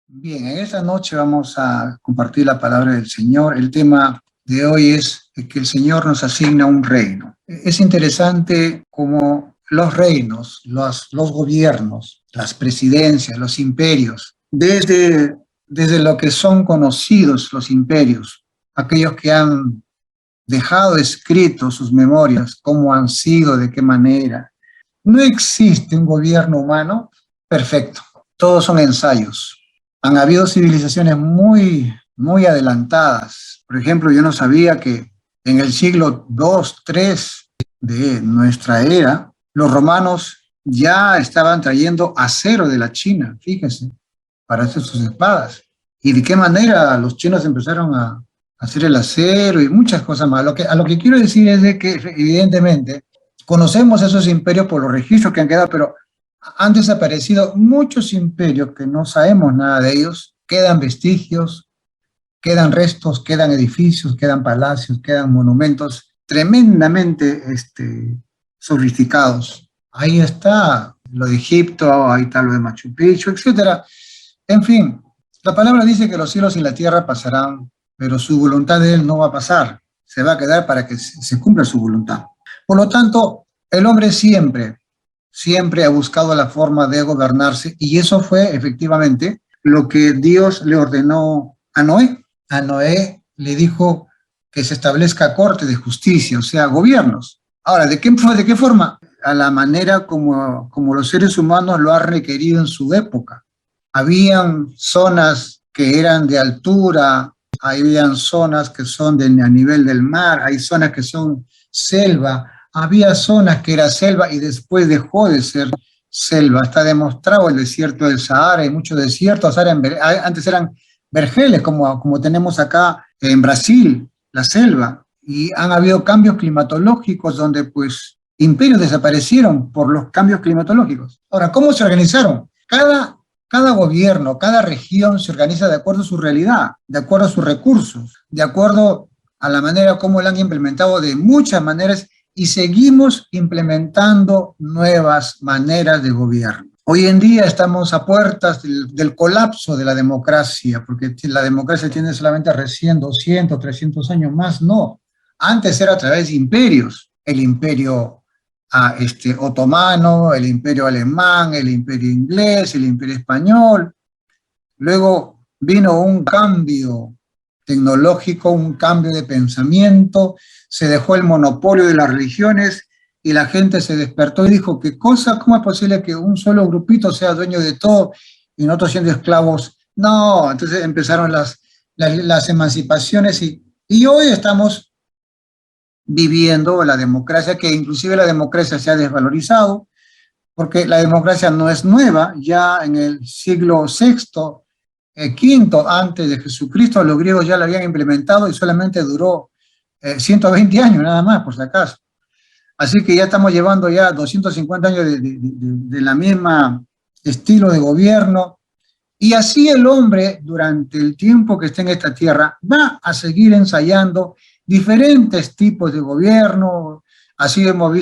Bien, en esta noche vamos a compartir la palabra del Señor. El tema de hoy es que el Señor nos asigna un reino. Es interesante cómo los reinos, los gobiernos, las presidencias, los imperios, desde lo que son conocidos los imperios, aquellos que han dejado escritos sus memorias, cómo han sido, de qué manera. No existe un gobierno humano perfecto. Todos son ensayos. Han habido civilizaciones muy adelantadas. Por ejemplo, yo no sabía que en el siglo II, III de nuestra era, los romanos ya estaban trayendo acero de la China, fíjense, para hacer sus espadas. Y de qué manera los chinos empezaron a hacer el acero y muchas cosas más. A lo que quiero decir es de que, evidentemente, conocemos esos imperios por los registros que han quedado, pero han desaparecido muchos imperios que no sabemos nada de ellos. Quedan vestigios, quedan restos, quedan edificios, quedan palacios, quedan monumentos tremendamente sofisticados. Ahí está lo de Egipto, ahí está lo de Machu Picchu, etcétera. En fin, la palabra dice que los cielos y la tierra pasarán, pero su voluntad de él no va a pasar. Se va a quedar para que se cumpla su voluntad. Por lo tanto, el hombre siempre ha buscado la forma de gobernarse, y eso fue efectivamente lo que Dios le ordenó a Noé. A Noé le dijo que se establezca corte de justicia, o sea, gobiernos. Ahora, ¿de qué forma? A la manera como los seres humanos lo han requerido en su época. Habían zonas que eran de altura, habían zonas que son a nivel del mar, hay zonas que son selva, había zonas que era selva y después dejó de ser selva. Está demostrado el desierto del Sahara, hay muchos desiertos, antes eran vergeles, como tenemos acá en Brasil, la selva, y han habido cambios climatológicos donde pues imperios desaparecieron por los cambios climatológicos. Ahora, ¿cómo se organizaron? Cada gobierno, cada región se organiza de acuerdo a su realidad, de acuerdo a sus recursos, de acuerdo a la manera como lo han implementado de muchas maneras, y seguimos implementando nuevas maneras de gobierno. Hoy en día estamos a puertas del colapso de la democracia, porque la democracia tiene solamente recién 200, 300 años más, no. Antes era a través de imperios, el imperio otomano, el imperio alemán, el imperio inglés, el imperio español. Luego vino un cambio tecnológico, un cambio de pensamiento, se dejó el monopolio de las religiones y la gente se despertó y dijo, ¿cómo es posible que un solo grupito sea dueño de todo y nosotros siendo esclavos? No, entonces empezaron las emancipaciones y hoy estamos viviendo la democracia, que inclusive la democracia se ha desvalorizado, porque la democracia no es nueva. Ya en el siglo VI, quinto antes de Jesucristo, los griegos ya la habían implementado y solamente duró 120 años nada más, por si acaso. Así que ya estamos llevando ya 250 años de la misma estilo de gobierno, y así el hombre, durante el tiempo que esté en esta tierra, va a seguir ensayando diferentes tipos de gobierno. Así hemos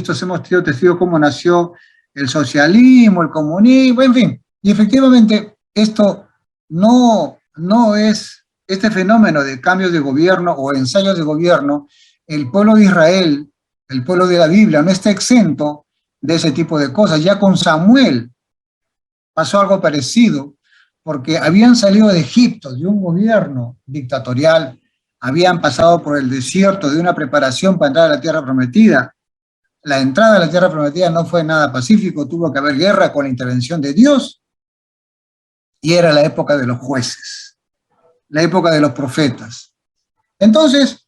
tenido testigos cómo nació el socialismo, el comunismo, en fin. Y efectivamente, esto no es este fenómeno de cambios de gobierno o ensayos de gobierno. El pueblo de Israel, el pueblo de la Biblia, no está exento de ese tipo de cosas. Ya con Samuel pasó algo parecido, porque habían salido de Egipto, de un gobierno dictatorial, habían pasado por el desierto de una preparación para entrar a la tierra prometida. La entrada a la tierra prometida no fue nada pacífico, tuvo que haber guerra con la intervención de Dios, y era la época de los jueces, la época de los profetas. Entonces,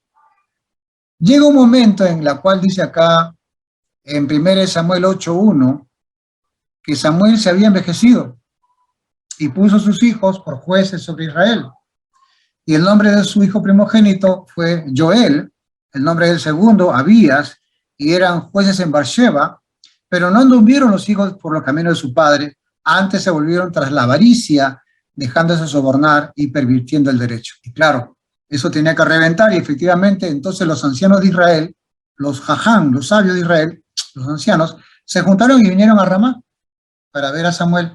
llega un momento en la cual dice acá, en 1 Samuel 8:1, que Samuel se había envejecido y puso a sus hijos por jueces sobre Israel. Y el nombre de su hijo primogénito fue Joel, el nombre del segundo, Abías, y eran jueces en Beersheba, pero no anduvieron los hijos por los caminos de su padre, antes se volvieron tras la avaricia, dejándose sobornar y pervirtiendo el derecho. Y claro, eso tenía que reventar, y efectivamente entonces los ancianos de Israel, los jaján, los sabios de Israel, los ancianos, se juntaron y vinieron a Ramá para ver a Samuel.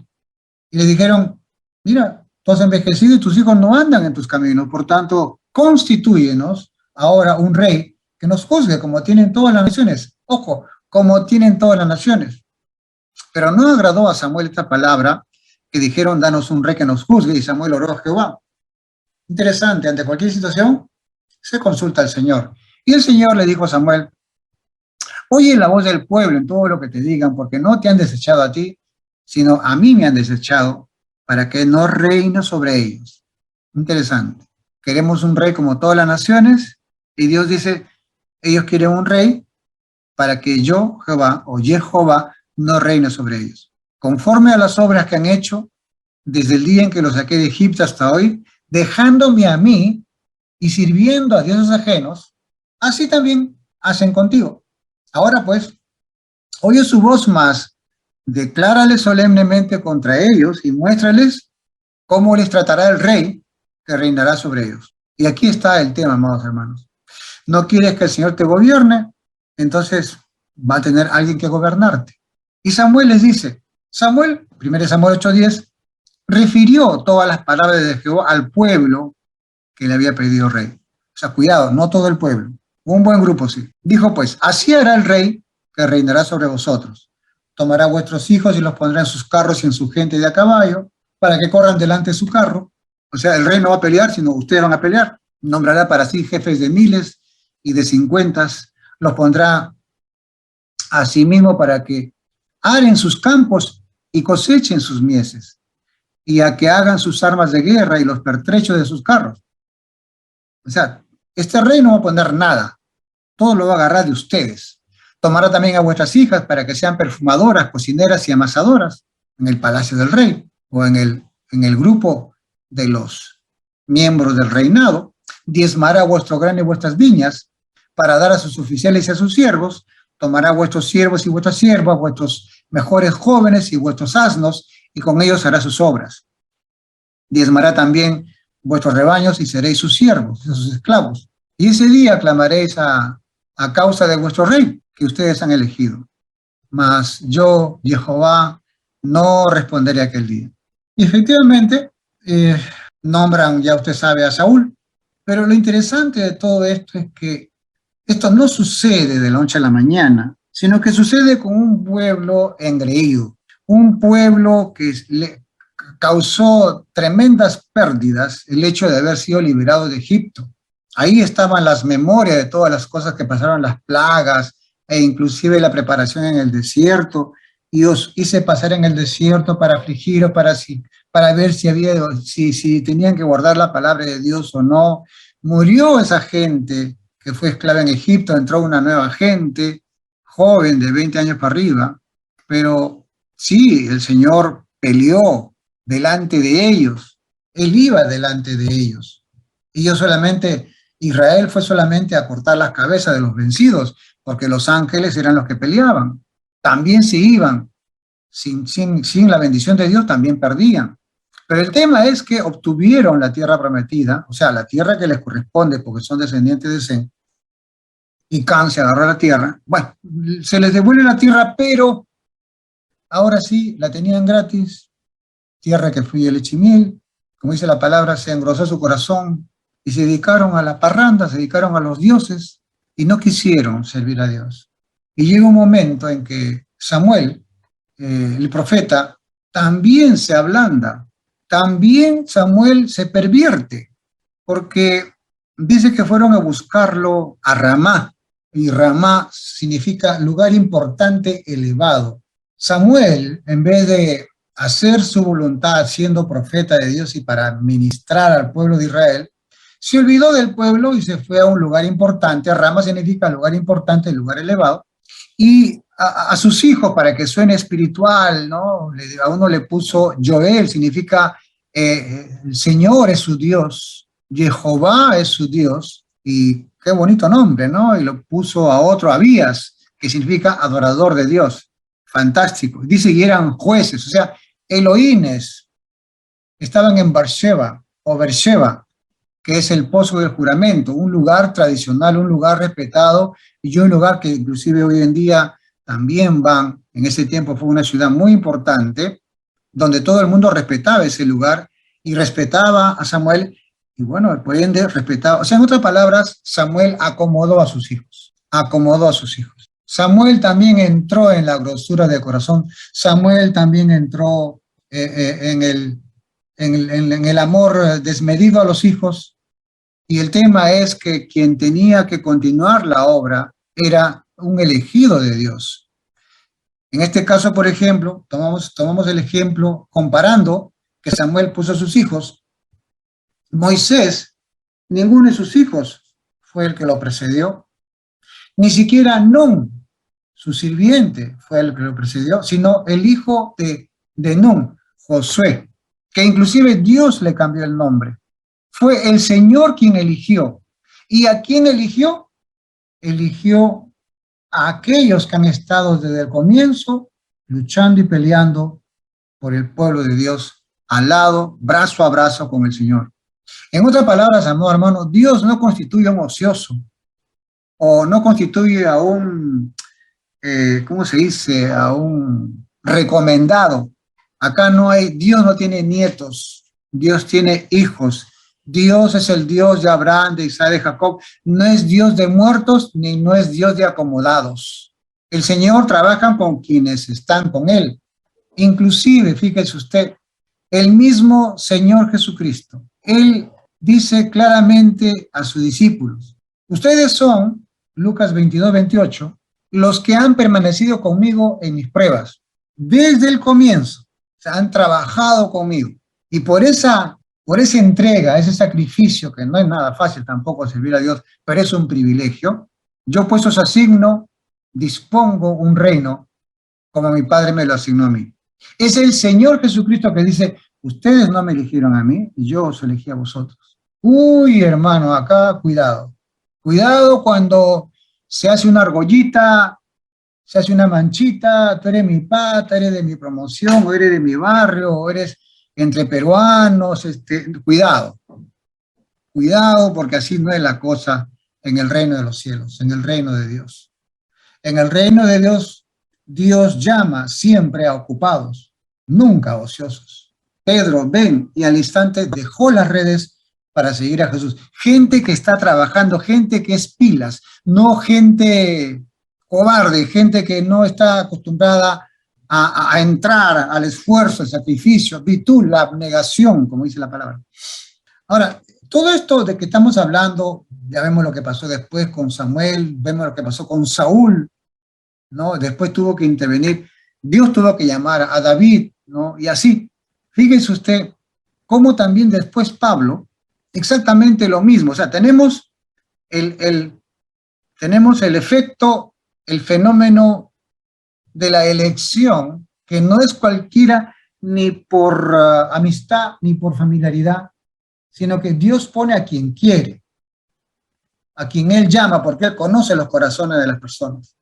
Y le dijeron, mira, tú has envejecido y tus hijos no andan en tus caminos, por tanto, constitúyenos ahora un rey que nos juzgue como tienen todas las naciones. Ojo, como tienen todas las naciones. Pero no agradó a Samuel esta palabra que dijeron, danos un rey que nos juzgue, y Samuel oró a Jehová. Interesante, ante cualquier situación, se consulta al Señor. Y el Señor le dijo a Samuel, oye la voz del pueblo en todo lo que te digan, porque no te han desechado a ti, sino a mí me han desechado, para que no reine sobre ellos. Interesante. Queremos un rey como todas las naciones, y Dios dice, ellos quieren un rey para que yo, Jehová, o Jehová, no reine sobre ellos. Conforme a las obras que han hecho, desde el día en que los saqué de Egipto hasta hoy, dejándome a mí y sirviendo a dioses ajenos, así también hacen contigo. Ahora pues, oye su voz más, declárales solemnemente contra ellos y muéstrales cómo les tratará el rey que reinará sobre ellos. Y aquí está el tema, amados hermanos. No quieres que el Señor te gobierne, entonces va a tener alguien que gobernarte. Y Samuel les dice, Samuel, 1 Samuel 8:10, refirió todas las palabras de Jehová al pueblo que le había pedido rey. O sea, cuidado, no todo el pueblo, un buen grupo sí. Dijo pues, así hará el rey que reinará sobre vosotros. Tomará vuestros hijos y los pondrá en sus carros y en su gente de a caballo, para que corran delante de su carro. O sea, el rey no va a pelear, sino ustedes van a pelear. Nombrará para sí jefes de miles y de 50, los pondrá a sí mismo para que aren sus campos y cosechen sus mieses, y a que hagan sus armas de guerra y los pertrechos de sus carros. O sea, este rey no va a poner nada, todo lo va a agarrar de ustedes. Tomará también a vuestras hijas para que sean perfumadoras, cocineras y amasadoras en el palacio del rey, o en el grupo de los miembros del reinado. Diezmará vuestro grano y vuestras viñas para dar a sus oficiales y a sus siervos. Tomará vuestros siervos y vuestras siervas, vuestros mejores jóvenes y vuestros asnos, y con ellos hará sus obras. Diezmará también vuestros rebaños y seréis sus siervos, sus esclavos. Y ese día clamaréis a causa de vuestro rey, que ustedes han elegido. Mas yo, Jehová, no responderé aquel día. Y efectivamente, nombran, ya usted sabe, a Saúl. Pero lo interesante de todo esto es que esto no sucede de la noche a la mañana, sino que sucede con un pueblo engreído, un pueblo que le causó tremendas pérdidas el hecho de haber sido liberado de Egipto. Ahí estaban las memorias de todas las cosas que pasaron, las plagas, e inclusive la preparación en el desierto. Y os hice pasar en el desierto para afligiros, para ver si tenían que guardar la palabra de Dios o no. Murió esa gente que fue esclava en Egipto, entró una nueva gente, joven de 20 años para arriba, pero sí, el Señor peleó delante de ellos, Él iba delante de ellos. Israel fue solamente a cortar las cabezas de los vencidos, porque los ángeles eran los que peleaban. También si iban sin la bendición de Dios, también perdían. Pero el tema es que obtuvieron la tierra prometida, o sea, la tierra que les corresponde porque son descendientes de Sem, y Can se agarró a la tierra. Bueno, se les devuelve la tierra, pero ahora sí, la tenían gratis, tierra que fluye leche y miel, como dice la palabra, se engrosó su corazón y se dedicaron a la parranda, se dedicaron a los dioses y no quisieron servir a Dios. Y llega un momento en que Samuel, el profeta, también se ablanda, también Samuel se pervierte, porque dice que fueron a buscarlo a Ramá, y Ramá significa lugar importante, elevado. Samuel, en vez de hacer su voluntad siendo profeta de Dios y para ministrar al pueblo de Israel, se olvidó del pueblo y se fue a un lugar importante. Ramá significa lugar importante, lugar elevado, y a sus hijos, para que suene espiritual, ¿no? A uno le puso Joel, significa el Señor es su Dios, Jehová es su Dios, y qué bonito nombre, ¿no? Y lo puso a otro Abías, que significa adorador de Dios. Fantástico. Dice, y eran jueces, o sea, Elohines, estaban en Beersheba, o Beersheba, que es el pozo del juramento, un lugar tradicional, un lugar respetado, y un lugar que inclusive hoy en día también en ese tiempo fue una ciudad muy importante, donde todo el mundo respetaba ese lugar, y respetaba a Samuel, y bueno, por ende respetaba. O sea, en otras palabras, Samuel acomodó a sus hijos, acomodó a sus hijos. Samuel también entró en la grosura de corazón, Samuel también entró en el amor desmedido a los hijos, y el tema es que quien tenía que continuar la obra era un elegido de Dios. En este caso, por ejemplo, tomamos el ejemplo comparando que Samuel puso a sus hijos. Moisés, ninguno de sus hijos fue el que lo precedió. Ni siquiera Nun, su sirviente, fue el que lo precedió, sino el hijo de Nun, Josué, que inclusive Dios le cambió el nombre. Fue el Señor quien eligió. ¿Y a quién eligió? Eligió a aquellos que han estado desde el comienzo luchando y peleando por el pueblo de Dios, al lado, brazo a brazo con el Señor. En otras palabras, amado hermano, Dios no constituye a un ocioso, o no constituye a un, ¿cómo se dice?, a un recomendado. Acá no hay, Dios no tiene nietos, Dios tiene hijos. Dios es el Dios de Abraham, de Isaac, de Jacob. No es Dios de muertos, ni no es Dios de acomodados. El Señor trabaja con quienes están con Él. Inclusive, fíjese usted, el mismo Señor Jesucristo, Él dice claramente a sus discípulos, ustedes son, Lucas 22, 28, los que han permanecido conmigo en mis pruebas, desde el comienzo, o sea, han trabajado conmigo. Y por esa entrega, ese sacrificio, que no es nada fácil tampoco servir a Dios, pero es un privilegio, yo pues os asigno, dispongo un reino, como mi Padre me lo asignó a mí. Es el Señor Jesucristo que dice, ustedes no me eligieron a mí, yo os elegí a vosotros. Uy, hermano, acá cuidado. Cuidado cuando se hace una argollita, se hace una manchita, tú eres mi pata, eres de mi promoción, o eres de mi barrio, o eres entre peruanos, cuidado. Cuidado, porque así no es la cosa en el reino de los cielos, en el reino de Dios. En el reino de Dios, Dios llama siempre a ocupados, nunca a ociosos. Pedro, ven, y al instante dejó las redes para seguir a Jesús. Gente que está trabajando, gente que es pilas, no gente cobarde, gente que no está acostumbrada a entrar al esfuerzo, al sacrificio, virtud, la abnegación, como dice la palabra. Ahora, todo esto de que estamos hablando, ya vemos lo que pasó después con Samuel, vemos lo que pasó con Saúl, ¿no? Después tuvo que intervenir, Dios tuvo que llamar a David, ¿no? Y así, fíjese usted cómo también después Pablo, exactamente lo mismo, o sea, tenemos el efecto, el fenómeno de la elección, que no es cualquiera ni por amistad ni por familiaridad, sino que Dios pone a quien quiere, a quien Él llama, porque Él conoce los corazones de las personas.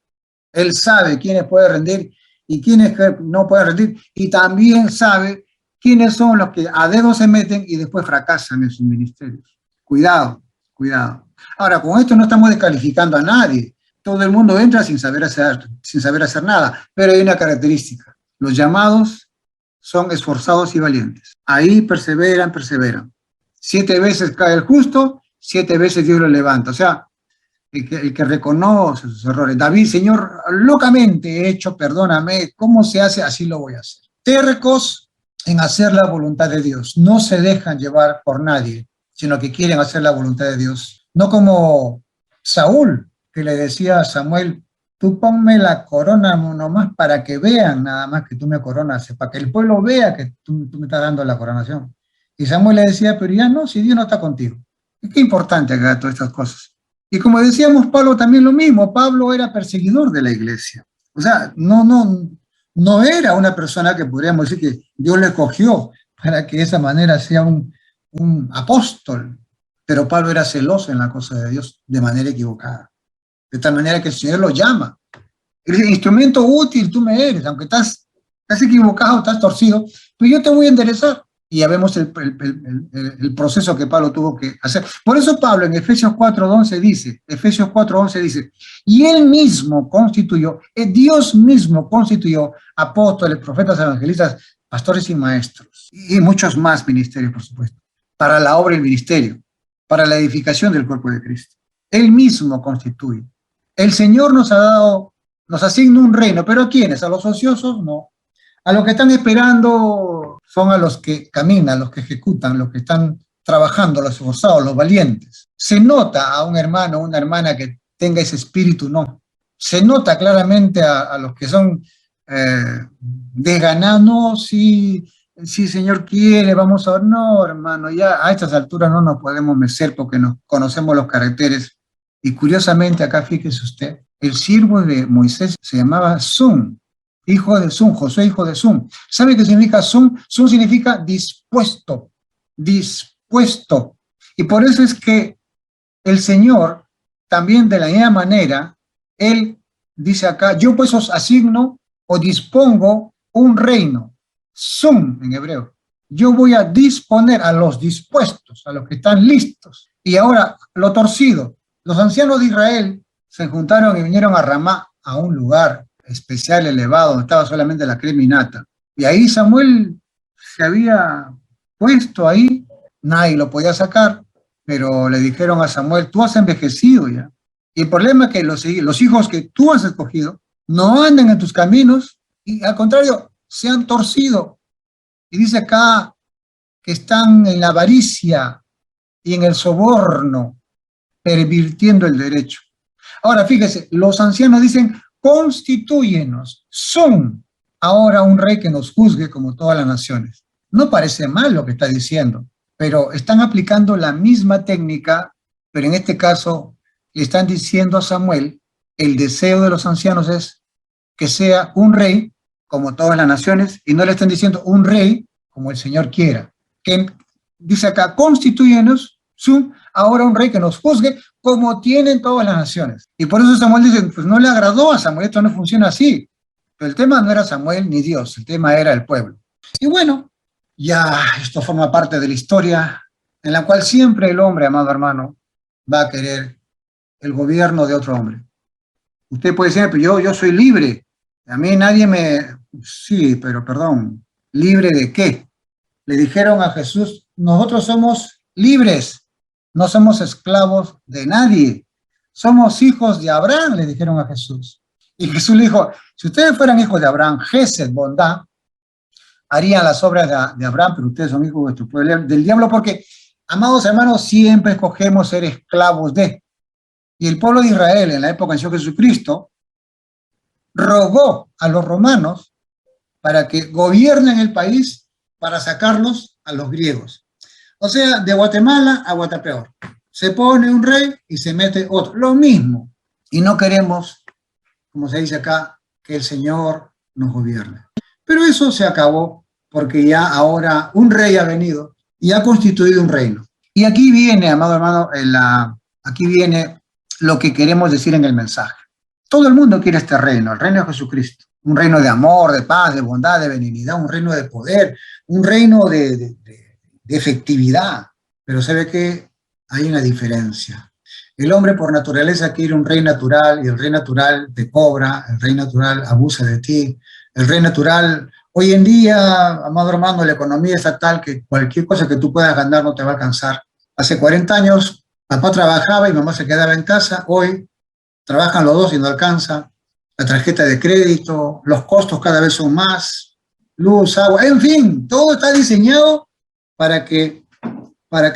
Él sabe quiénes pueden rendir y quiénes no pueden rendir, y también sabe quiénes son los que a dedo se meten y después fracasan en sus ministerios. Cuidado, cuidado. Ahora, con esto no estamos descalificando a nadie. Todo el mundo entra sin saber hacer nada, pero hay una característica. Los llamados son esforzados y valientes. Ahí perseveran. 7 veces cae el justo, 7 veces Dios lo levanta. O sea, el que reconoce sus errores. David, Señor, locamente he hecho, perdóname. ¿Cómo se hace? Así lo voy a hacer. Tercos en hacer la voluntad de Dios. No se dejan llevar por nadie, sino que quieren hacer la voluntad de Dios. No como Saúl, que le decía a Samuel, tú ponme la corona nomás para que vean nada más que tú me coronas, para que el pueblo vea que tú me estás dando la coronación. Y Samuel le decía, pero ya no, si Dios no está contigo. Es que importante acá todas estas cosas. Y como decíamos, Pablo también lo mismo, Pablo era perseguidor de la iglesia. O sea, no era una persona que podríamos decir que Dios le escogió para que de esa manera sea un apóstol. Pero Pablo era celoso en la cosa de Dios de manera equivocada. De tal manera que el Señor lo llama. El instrumento útil tú me eres, aunque estás equivocado, estás torcido, pero yo te voy a enderezar. Y ya vemos el proceso que Pablo tuvo que hacer. Por eso Pablo en Efesios 4:11 dice, y él mismo constituyó, Dios mismo constituyó apóstoles, profetas, evangelistas, pastores y maestros, y muchos más ministerios, por supuesto, para la obra y el ministerio, para la edificación del cuerpo de Cristo. Él mismo constituye. El Señor nos ha dado, nos asigna un reino, pero ¿a quiénes? ¿A los ociosos? No. A los que están esperando son a los que caminan, los que ejecutan, los que están trabajando, los esforzados, los valientes. Se nota a un hermano o una hermana que tenga ese espíritu, no. Se nota claramente a los que son desganados, no, sí, Señor quiere, vamos a ver, no, hermano, ya a estas alturas no nos podemos mecer porque nos conocemos los caracteres. Y curiosamente, acá fíjese usted, el siervo de Moisés se llamaba Sun, hijo de Sun, Josué, hijo de Sun. ¿Sabe qué significa Sun? Sun significa dispuesto, dispuesto. Y por eso es que el Señor, también de la misma manera, Él dice acá, yo pues os asigno o dispongo un reino. Sun en hebreo. Yo voy a disponer a los dispuestos, a los que están listos. Y ahora, lo torcido. Los ancianos de Israel se juntaron y vinieron a Ramá, a un lugar especial, elevado, donde estaba solamente la crema y nata. Y ahí Samuel se había puesto ahí, nadie lo podía sacar, pero le dijeron a Samuel, tú has envejecido ya. Y el problema es que los hijos que tú has escogido no andan en tus caminos y al contrario, se han torcido. Y dice acá que están en la avaricia y en el soborno, pervirtiendo el derecho. Ahora, fíjese, los ancianos dicen, constitúyenos, son ahora un rey que nos juzgue como todas las naciones. No parece mal lo que está diciendo, pero están aplicando la misma técnica, pero en este caso le están diciendo a Samuel, el deseo de los ancianos es que sea un rey como todas las naciones, y no le están diciendo un rey como el Señor quiera. Que dice acá, constitúyenos, ahora un rey que nos juzgue como tienen todas las naciones. Y por eso Samuel dice, pues no le agradó a Samuel, esto no funciona así. Pero el tema no era Samuel ni Dios, el tema era el pueblo. Y bueno, ya esto forma parte de la historia en la cual siempre el hombre, amado hermano, va a querer el gobierno de otro hombre. Usted puede decir, pero yo soy libre, a mí nadie me... Sí, pero perdón, ¿libre de qué? Le dijeron a Jesús, nosotros somos libres, no somos esclavos de nadie, somos hijos de Abraham, le dijeron a Jesús. Y Jesús le dijo, si ustedes fueran hijos de Abraham, Gesed, bondad, harían las obras de Abraham, pero ustedes son hijos del diablo, porque, amados hermanos, siempre escogemos ser esclavos de. Y el pueblo de Israel, en la época de Jesucristo, rogó a los romanos para que gobiernen el país para sacarlos a los griegos. O sea, de Guatemala a Guatapeor. Se pone un rey y se mete otro. Lo mismo. Y no queremos, como se dice acá, que el Señor nos gobierne. Pero eso se acabó porque ya ahora un rey ha venido y ha constituido un reino. Y aquí viene, amado hermano, aquí viene lo que queremos decir en el mensaje. Todo el mundo quiere este reino, el reino de Jesucristo. Un reino de amor, de paz, de bondad, de benignidad, un reino de poder, un reino de efectividad. Pero se ve que hay una diferencia. El hombre por naturaleza quiere un rey natural y el rey natural te cobra, el rey natural abusa de ti, el rey natural... Hoy en día, amado hermano, la economía está tal que cualquier cosa que tú puedas ganar no te va a alcanzar. Hace 40 años, papá trabajaba y mamá se quedaba en casa. Hoy trabajan los dos y no alcanza. La tarjeta de crédito, los costos cada vez son más, luz, agua, en fin, todo está diseñado para que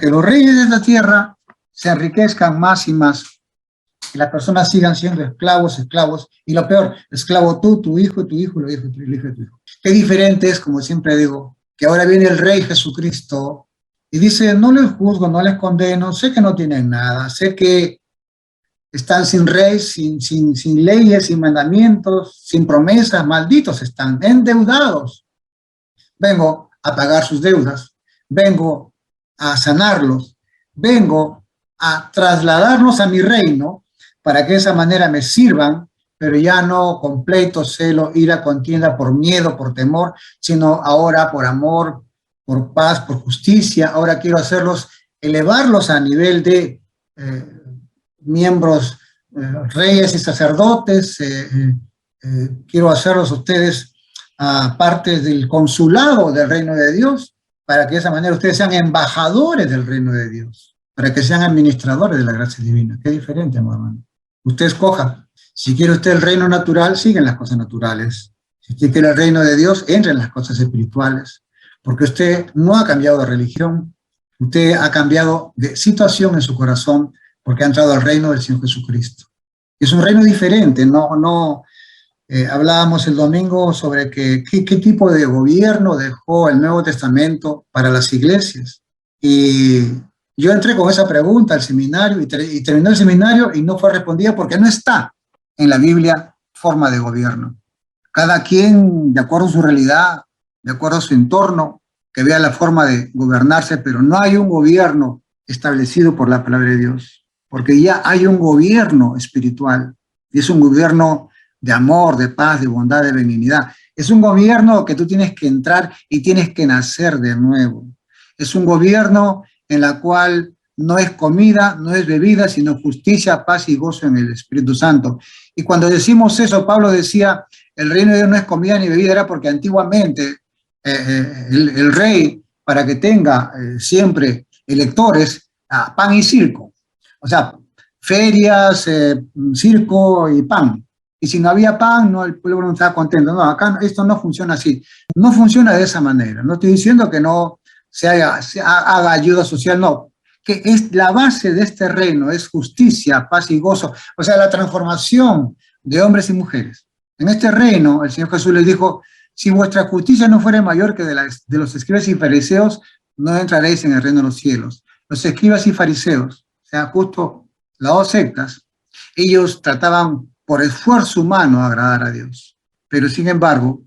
los reyes de esta tierra se enriquezcan más y más. Y las personas sigan siendo esclavos, y lo peor, esclavo tú, tu hijo, el hijo de tu hijo. Qué diferente es, como siempre digo, que ahora viene el Rey Jesucristo y dice, no les juzgo, no les condeno, sé que no tienen nada, sé que están sin rey, sin leyes, sin mandamientos, sin promesas, malditos están, endeudados. Vengo a pagar sus deudas, vengo a sanarlos, vengo a trasladarlos a mi reino para que de esa manera me sirvan, pero ya no con pleito, celo, ira, contienda, por miedo, por temor, sino ahora por amor, por paz, por justicia. Ahora quiero hacerlos, elevarlos a nivel de miembros, reyes y sacerdotes. Quiero hacerlos ustedes parte del consulado del reino de Dios, para que de esa manera ustedes sean embajadores del reino de Dios, para que sean administradores de la gracia divina. Qué diferente, amor hermano. Usted escoja. Si quiere usted el reino natural, siguen las cosas naturales. Si usted quiere el reino de Dios, entre en las cosas espirituales. Porque usted no ha cambiado de religión, usted ha cambiado de situación en su corazón, porque ha entrado al reino del Señor Jesucristo. Es un reino diferente, hablábamos el domingo sobre qué tipo de gobierno dejó el Nuevo Testamento para las iglesias. Y yo entré con esa pregunta al seminario y terminó el seminario y no fue respondida porque no está en la Biblia forma de gobierno. Cada quien, de acuerdo a su realidad, de acuerdo a su entorno, que vea la forma de gobernarse, pero no hay un gobierno establecido por la palabra de Dios, porque ya hay un gobierno espiritual, y es un gobierno de amor, de paz, de bondad, de benignidad. Es un gobierno que tú tienes que entrar y tienes que nacer de nuevo. Es un gobierno en la cual no es comida, no es bebida, sino justicia, paz y gozo en el Espíritu Santo. Y cuando decimos eso, Pablo decía, el reino de Dios no es comida ni bebida, era porque antiguamente el rey, para que tenga siempre electores, pan y circo. O sea, ferias, circo y pan. Y si no había pan, no, el pueblo no estaba contento. No, acá esto no funciona así. No funciona de esa manera. No estoy diciendo que no se haga ayuda social, no. Que es la base de este reino, es justicia, paz y gozo. O sea, la transformación de hombres y mujeres. En este reino, el Señor Jesús les dijo, si vuestra justicia no fuera mayor que de los escribas y fariseos, no entraréis en el reino de los cielos. Los escribas y fariseos, o sea, justo las dos sectas, ellos trataban por esfuerzo humano agradar a Dios. Pero sin embargo,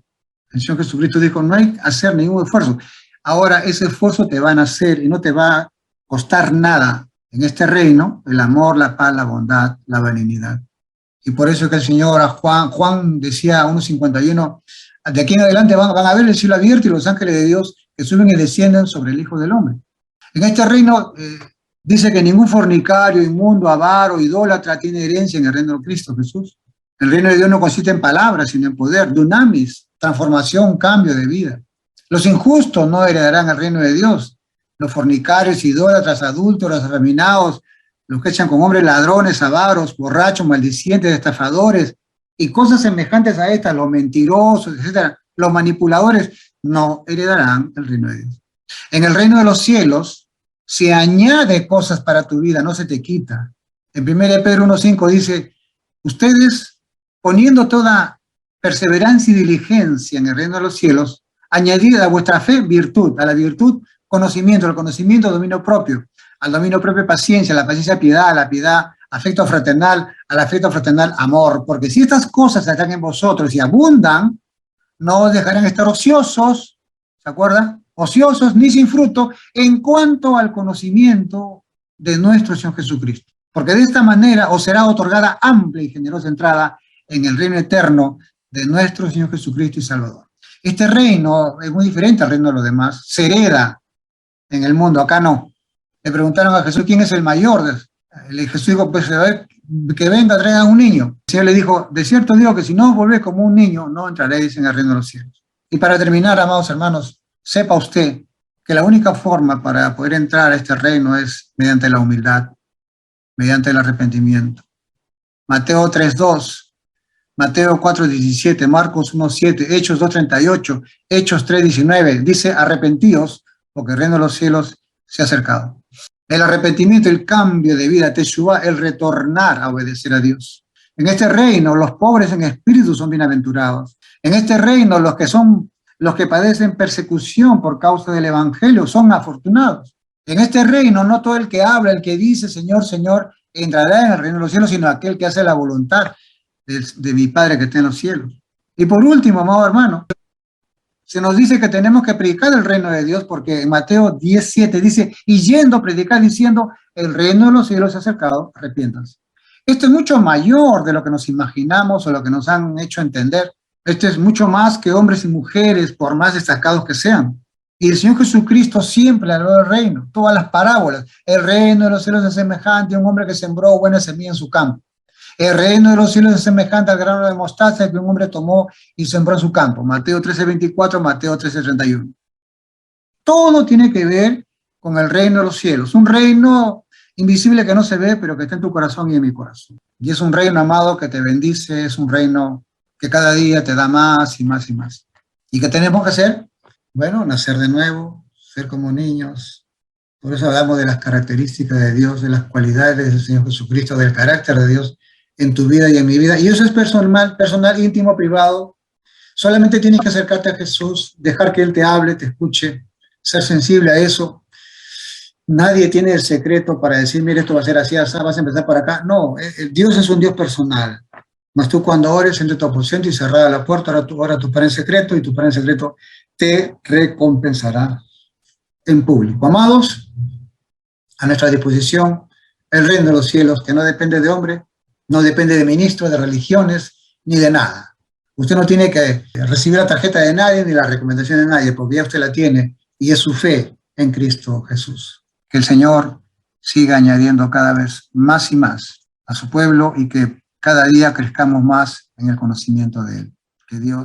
el Señor Jesucristo dijo, no hay que hacer ningún esfuerzo. Ahora ese esfuerzo te van a hacer y no te va a costar nada en este reino, el amor, la paz, la bondad, la benignidad. Y por eso que el Señor a Juan decía 1:51, de aquí en adelante van a ver el cielo abierto y los ángeles de Dios que suben y descienden sobre el Hijo del Hombre. En este reino dice que ningún fornicario, inmundo, avaro, idólatra tiene herencia en el reino de Cristo Jesús. El reino de Dios no consiste en palabras, sino en poder, dunamis, transformación, cambio de vida. Los injustos no heredarán el reino de Dios. Los fornicarios, idólatras, adúlteros, afeminados, los que echan con hombres ladrones, avaros, borrachos, maldicientes, estafadores, y cosas semejantes a estas, los mentirosos, etcétera, los manipuladores, no heredarán el reino de Dios. En el reino de los cielos se añade cosas para tu vida, no se te quita. En 1 Pedro 1:5 dice, ustedes poniendo toda perseverancia y diligencia en el reino de los cielos, añadid a vuestra fe virtud, a la virtud conocimiento, al conocimiento dominio propio, al dominio propio paciencia, a la paciencia piedad, a la piedad afecto fraternal, al afecto fraternal amor, porque si estas cosas están en vosotros y abundan, no os dejarán estar ociosos, ¿se acuerdan? Ociosos ni sin fruto en cuanto al conocimiento de nuestro Señor Jesucristo. Porque de esta manera os será otorgada amplia y generosa entrada en el reino eterno de nuestro Señor Jesucristo y Salvador. Este reino es muy diferente al reino de los demás, se hereda en el mundo, acá no. Le preguntaron a Jesús quién es el mayor. Jesús dijo, pues a ver, que venga, traigan un niño. El Señor le dijo, de cierto digo que si no os volvéis como un niño, no entraréis en el reino de los cielos. Y para terminar, amados hermanos, sepa usted que la única forma para poder entrar a este reino es mediante la humildad, mediante el arrepentimiento. Mateo 3:2, Mateo 4:17, Marcos 1:7, Hechos 2:38, Hechos 3:19, dice arrepentíos porque el reino de los cielos se ha acercado. El arrepentimiento, el cambio de vida, teshuvá, el retornar a obedecer a Dios. En este reino, los pobres en espíritu son bienaventurados. En este reino, los que padecen persecución por causa del evangelio son afortunados. En este reino, no todo el que habla, el que dice Señor, Señor, entrará en el reino de los cielos, sino aquel que hace la voluntad de mi Padre que está en los cielos. Y por último, amado hermano, se nos dice que tenemos que predicar el reino de Dios, porque en Mateo 10:7 dice, y yendo a predicar diciendo, el reino de los cielos se ha acercado, arrepiéntanse. Esto es mucho mayor de lo que nos imaginamos o lo que nos han hecho entender. Esto es mucho más que hombres y mujeres, por más destacados que sean. Y el Señor Jesucristo siempre habló del reino, todas las parábolas. El reino de los cielos es semejante a un hombre que sembró buena semilla en su campo. El reino de los cielos es semejante al grano de mostaza que un hombre tomó y sembró en su campo. Mateo 13:24, Mateo 13:31. Todo tiene que ver con el reino de los cielos. Un reino invisible que no se ve, pero que está en tu corazón y en mi corazón. Y es un reino, amado, que te bendice, es un reino que cada día te da más y más y más. ¿Y qué tenemos que hacer? Bueno, nacer de nuevo, ser como niños. Por eso hablamos de las características de Dios, de las cualidades del Señor Jesucristo, del carácter de Dios en tu vida y en mi vida. Y eso es personal, íntimo, privado. Solamente tienes que acercarte a Jesús, dejar que Él te hable, te escuche, ser sensible a eso. Nadie tiene el secreto para decir, mire, esto va a ser así, así, vas a empezar por acá. No, Dios es un Dios personal. Mas tú cuando ores, entre tu aposento y cerrada la puerta, ora tu Padre en secreto, y tu Padre en secreto te recompensará en público. Amados, a nuestra disposición el reino de los cielos, que no depende de hombre, no depende de ministros, de religiones, ni de nada. Usted no tiene que recibir la tarjeta de nadie ni la recomendación de nadie, porque ya usted la tiene, y es su fe en Cristo Jesús. Que el Señor siga añadiendo cada vez más y más a su pueblo, y que cada día crezcamos más en el conocimiento de Él. Que Dios